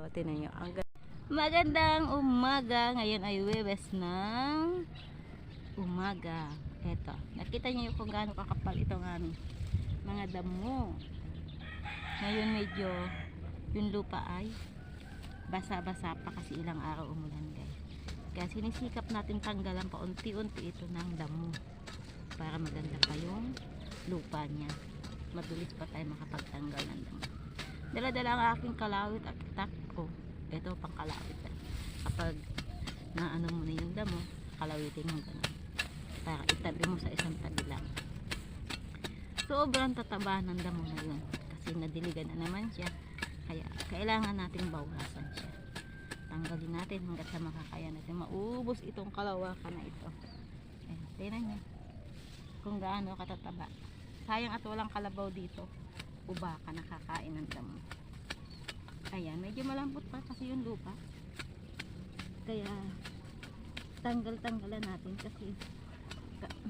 O, tinan nyo. Magandang umaga. Ngayon ay Huwebes ng umaga. Eto. Nakita nyo kung gaano kakapal itong mga damo. Ngayon medyo yung lupa ay basa-basa pa kasi ilang araw umulan, guys. Kaya sinisikap natin tanggalan pa unti-unti ito ng damo para maganda pa yung lupa niya. Mabilis pa tayo makapagtanggal ng damo. Dala-dala ang aking kalawit at itak ko. Ito pang kalawit. Kapag naano mo na yung damo, kalawitin mo ganun. Para itabi mo sa isang tabi lang. Sobrang tataba ng damo na yun. Kasi nadiligan na naman siya. Kaya kailangan nating bawasan siya. Tanggalin natin hanggat sa makakaya natin. Maubos itong kalawakan na ito. Ayan, tingnan nyo kung gaano katataba. Sayang at walang kalabaw dito. Baka nakakain ng damo. Ayan, medyo malambot pa kasi yung lupa. Kaya tanggal-tanggalan natin kasi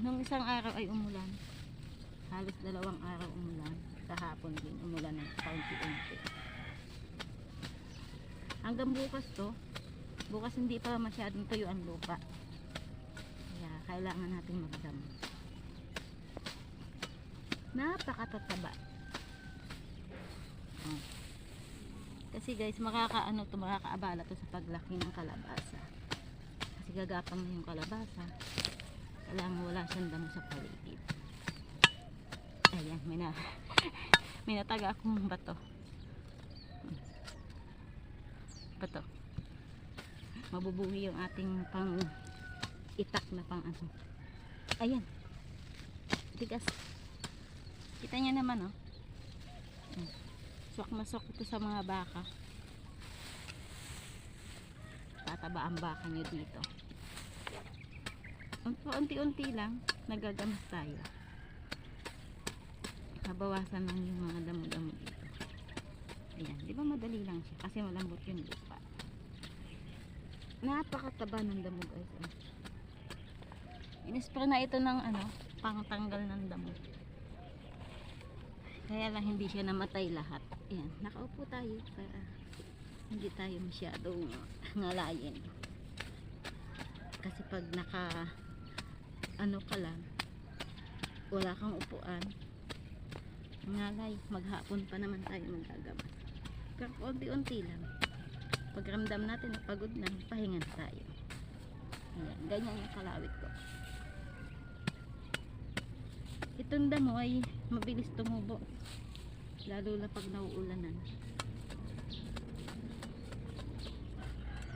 nung isang araw ay umulan. Halos 2 araw umulan. Kahapon din umulan ng kaunti-unti. Hanggang bukas to. Bukas hindi pa masyadong tuyo ang lupa. Kaya kailangan natin magdamo. Napakatataba. Kasi guys, makakaabala to sa paglaki ng kalabasa. Kasi gagapang na yung kalabasa. Kailangan wala siyang damo sa paligid. Ayan, may nataga akong bato. Bato. Mabubuhi yung ating pang itak na pang ano. Ayan. Tigas. Kita niya naman, oh. Swak na swak ito sa mga baka. Tataba ang baka nyo dito. Unti-unti lang nagagamas tayo. Nabawasan lang yung mga damo-damo dito. Ayan, di ba madali lang siya kasi malambot yung lupa. Napakataba ng damo, guys. Inispray na ito ng pangtanggal ng damo. Kaya lang hindi siya namatay lahat. Ayan, nakaupo tayo para hindi tayo masyadong ngalayin. Kasi pag ka lang, wala kang upuan, ngalay, maghapon pa naman tayo magagamas. Pero unti-unti lang. Pag ramdam natin na pagod na, pahingan tayo. Ayan, ganyan yung kalawit ko. Itong damo ay mabilis tumubo. Lalo na pag nauulanan.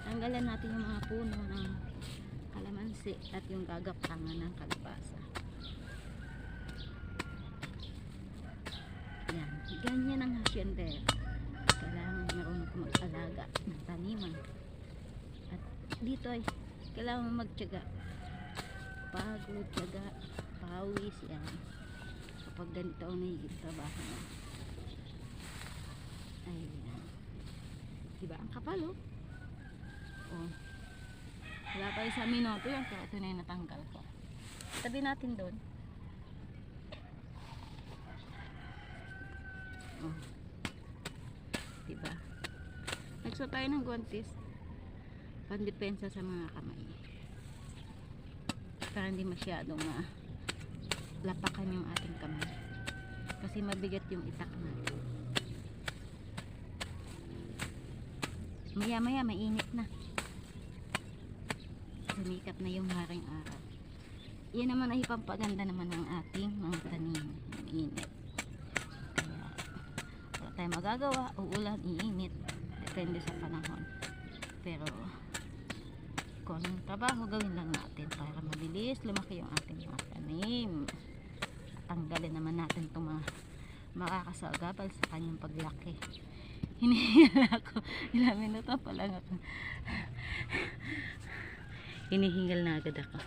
Tanggalan natin yung mga puno ng kalamansi at yung gagapangan ng kalabasa. Yan. Ganyan ang hasyendero. Kailangan marunong mag-alaga ng taniman. At dito ay kailangan magtiyaga. Pagod, tiyaga, pawis, yan. Kapag ganito ang nahigit trabaho mo. Ayan. Diba? Ang kapal, oh. Oh. Wala pa sa minuto yan. Kaya ito na yung natanggal ko. Tabi natin doon. Oh. Diba? Nagsuot tayo ng guantes. Pandepensa sa mga kamay. Para hindi masyadong lapakan yung ating kamay. Kasi mabigat yung itak natin. Maya-maya mainit na. Sumikat na yung haring araw. Yan naman ay pampaganda naman ng ating mga tanim. Yung init. Kaya wala tayong magagawa. Uulan, iinit. Depende sa panahon. Pero kung anong trabaho gawin lang natin para mabilis lumaki yung ating mga tanim. Tanggalin naman natin itong mga makakasagabal sa kanyang paglaki. Hinihingal ako. Ilang minuto pa lang ako. Hinihingal na agad ako.